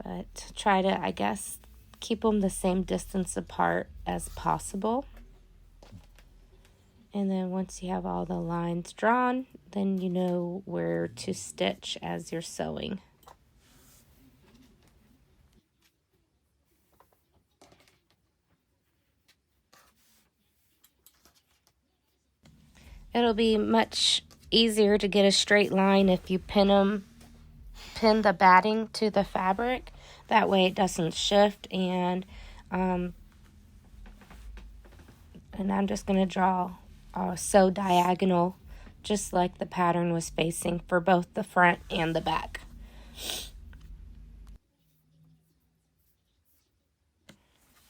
But try to, I guess, keep them the same distance apart as possible. And then once you have all the lines drawn, then you know where to stitch as you're sewing. It'll be much easier to get a straight line if you pin the batting to the fabric. That way it doesn't shift. And I'm just going to draw sew diagonal, just like the pattern was facing for both the front and the back.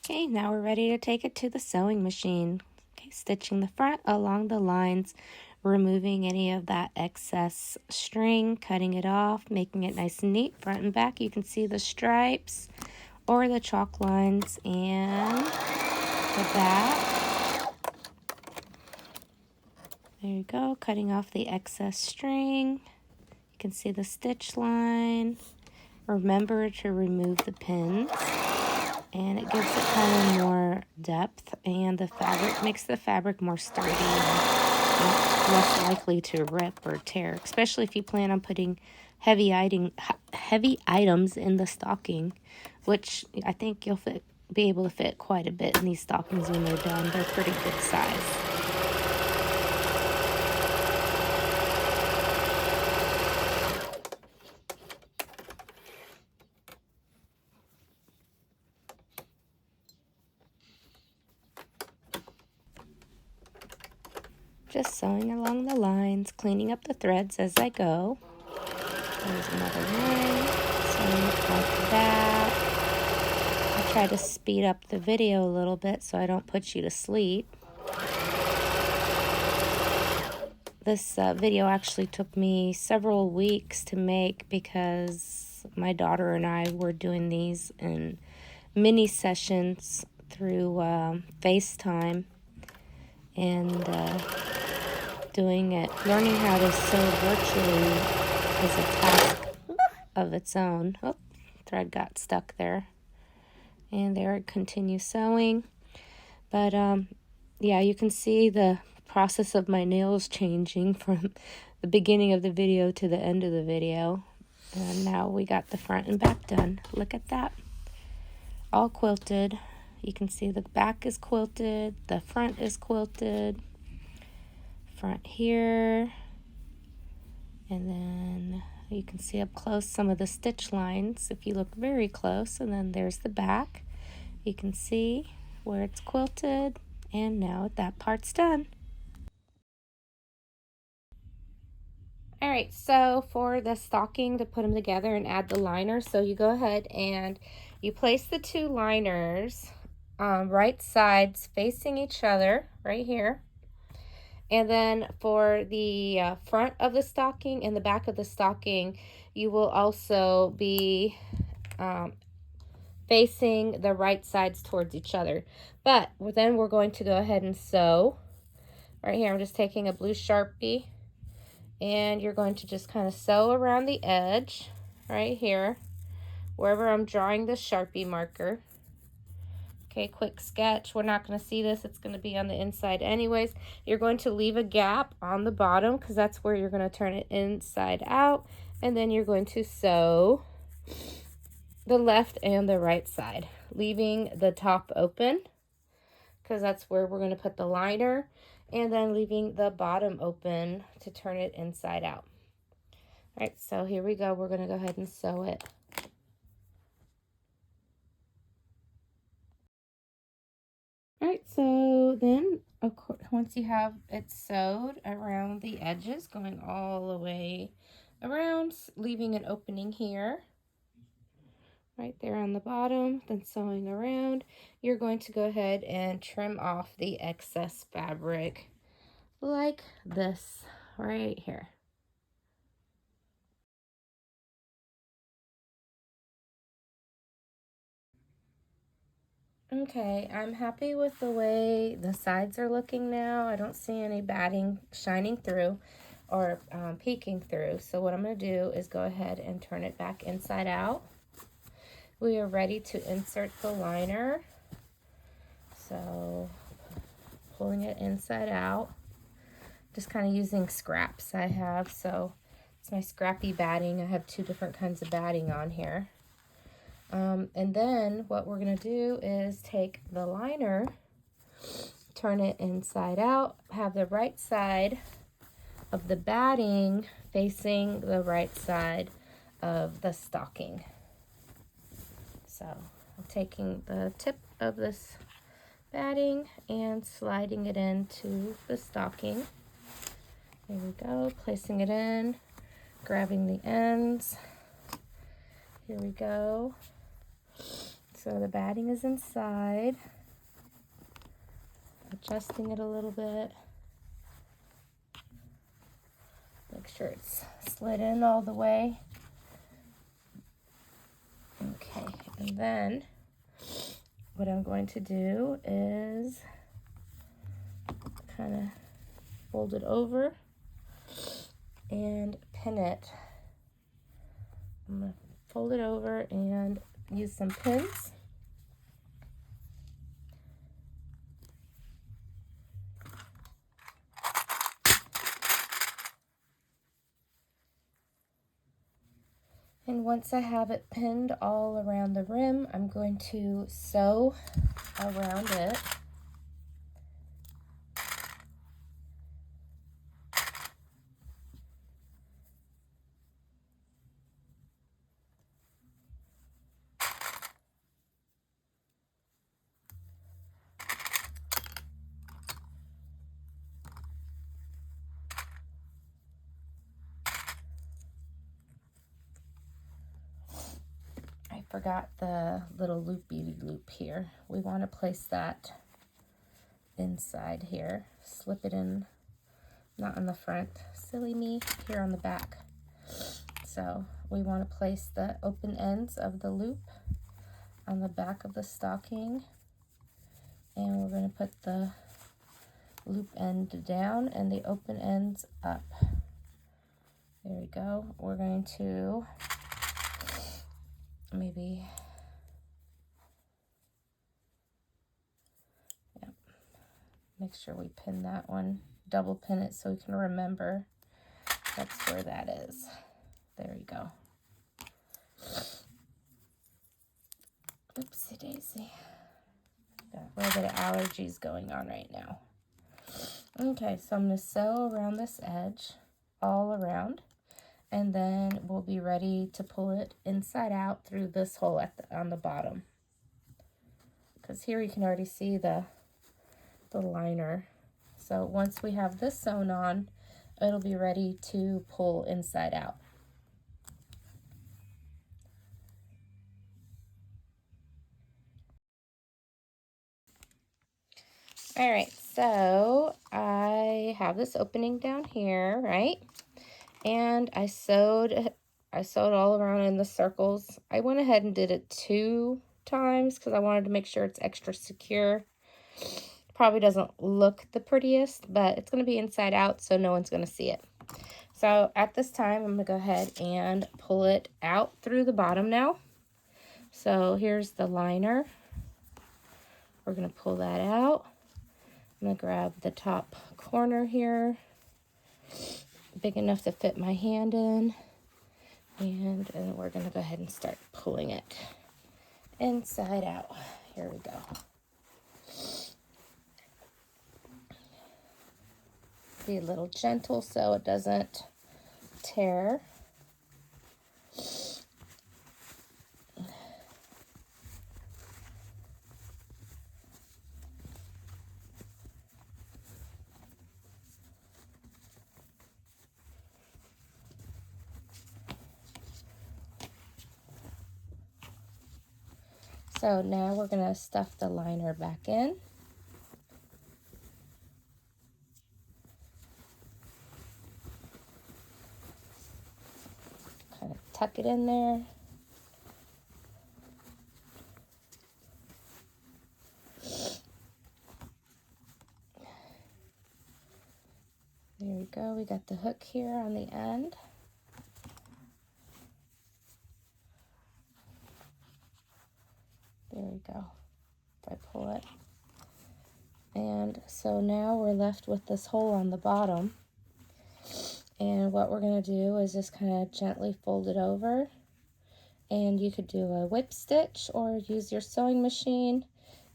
Okay, now we're ready to take it to the sewing machine. Okay, stitching the front along the lines, removing any of that excess string, cutting it off, making it nice and neat, front and back. You can see the stripes or the chalk lines and the back. There you go, cutting off the excess string. You can see the stitch line. Remember to remove the pins. And it gives it kind of more depth, and the fabric makes the fabric more sturdy and less likely to rip or tear, especially if you plan on putting heavy items in the stocking, which I think you'll be able to fit quite a bit in these stockings when they're done. They're pretty good size. Just sewing along the lines, cleaning up the threads as I go. There's another one, sewing it like that. I try to speed up the video a little bit so I don't put you to sleep. This video actually took me several weeks to make because my daughter and I were doing these in mini sessions through FaceTime and learning how to sew virtually is a task of its own. Oh, thread got stuck there. And there it continues sewing. But yeah, you can see the process of my nails changing from the beginning of the video to the end of the video. And now we got the front and back done. Look at that. All quilted. You can see the back is quilted, the front is quilted. Front here, and then you can see up close some of the stitch lines if you look very close, and then there's the back. You can see where it's quilted, and now that part's done. Alright, so for the stocking, to put them together and add the liners, so you go ahead and you place the 2 liners right sides facing each other right here. And then for the front of the stocking and the back of the stocking, you will also be facing the right sides towards each other. But then we're going to go ahead and sew. Right here, I'm just taking a blue Sharpie, and you're going to just kind of sew around the edge right here, wherever I'm drawing the Sharpie marker. Okay, quick sketch. We're not going to see this. It's going to be on the inside anyways. You're going to leave a gap on the bottom because that's where you're going to turn it inside out. And then you're going to sew the left and the right side, leaving the top open because that's where we're going to put the liner, and then leaving the bottom open to turn it inside out. All right, so here we go. We're going to go ahead and sew it. Alright, so then, of course, once you have it sewed around the edges, going all the way around, leaving an opening here, right there on the bottom, then sewing around, you're going to go ahead and trim off the excess fabric like this, right here. Okay, I'm happy with the way the sides are looking now. I don't see any batting shining through or peeking through. So what I'm going to do is go ahead and turn it back inside out. We are ready to insert the liner. So pulling it inside out, just kind of using scraps I have. So it's my scrappy batting. I have 2 different kinds of batting on here. And then what we're going to do is take the liner, turn it inside out, have the right side of the batting facing the right side of the stocking. So I'm taking the tip of this batting and sliding it into the stocking. There we go, placing it in, grabbing the ends. Here we go. So the batting is inside, adjusting it a little bit. Make sure it's slid in all the way. Okay, and then what I'm going to do is kind of fold it over and pin it. I'm going to fold it over and use some pins. And once I have it pinned all around the rim, I'm going to sew around it. I forgot the little loopy loop here. We want to place that inside here. Slip it in, not on the front, silly me, here on the back. So we want to place the open ends of the loop on the back of the stocking, and we're going to put the loop end down and the open ends up. There we go. We're going to maybe, make sure we pin that one, double pin it so we can remember that's where that is. There you go. Oopsie daisy. Got a little bit of allergies going on right now. Okay, so I'm going to sew around this edge all around, and then we'll be ready to pull it inside out through this hole at on the bottom. Because here you can already see the liner. So once we have this sewn on, it'll be ready to pull inside out. All right, so I have this opening down here, right? And I sewed all around in the circles. I went ahead and did it 2 times because I wanted to make sure it's extra secure. Probably doesn't look the prettiest, but it's going to be inside out, so no one's going to see it. So at this time, I'm going to go ahead and pull it out through the bottom now. So here's the liner. We're going to pull that out. I'm going to grab the top corner here, big enough to fit my hand in, and we're going to go ahead and start pulling it inside out. Here we go. Be a little gentle so it doesn't tear. So now we're going to stuff the liner back in. Kind of tuck it in there. go. We got the hook here on the end. There we go. If I pull it. And so now we're left with this hole on the bottom. And what we're going to do is just kind of gently fold it over. And you could do a whip stitch or use your sewing machine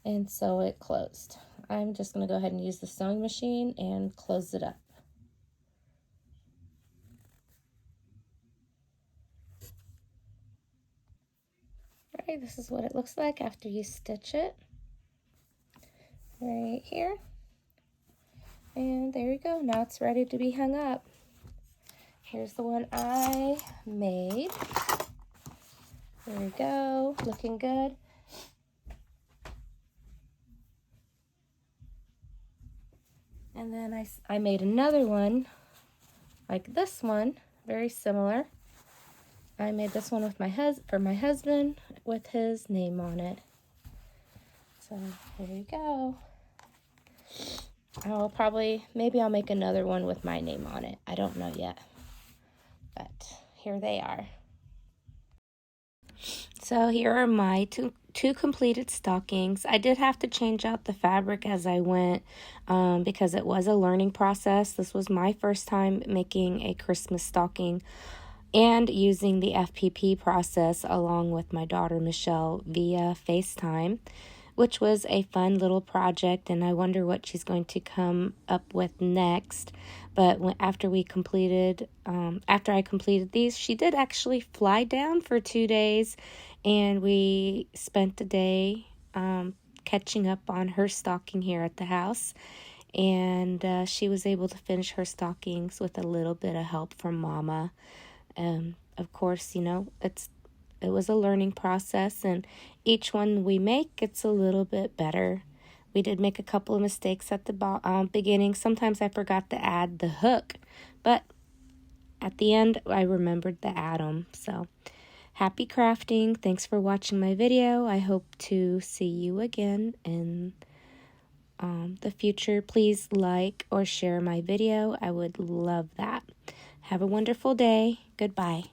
and sew it closed. I'm just going to go ahead and use the sewing machine and close it up. Alright, this is what it looks like after you stitch it. Right here. And there you go. Now it's ready to be hung up. Here's the one I made. There we go. Looking good. And then I made another one like this one, very similar. I made this one with my husband with his name on it. So here you go. Maybe I'll make another one with my name on it. I don't know yet. But here they are. So here are my two completed stockings. I did have to change out the fabric as I went because it was a learning process. This was my first time making a Christmas stocking and using the FPP process along with my daughter Michelle via FaceTime, which was a fun little project, and I wonder what she's going to come up with next. But after I completed these, she did actually fly down for 2 days, and we spent the day catching up on her stocking here at the house. And she was able to finish her stockings with a little bit of help from Mama. Of course, you know, it was a learning process, and each one we make gets a little bit better. We did make a couple of mistakes at the beginning. Sometimes I forgot to add the hook, but at the end I remembered to add them. So happy crafting. Thanks for watching my video. I hope to see you again in the future. Please like or share my video. I would love that. Have a wonderful day. Goodbye.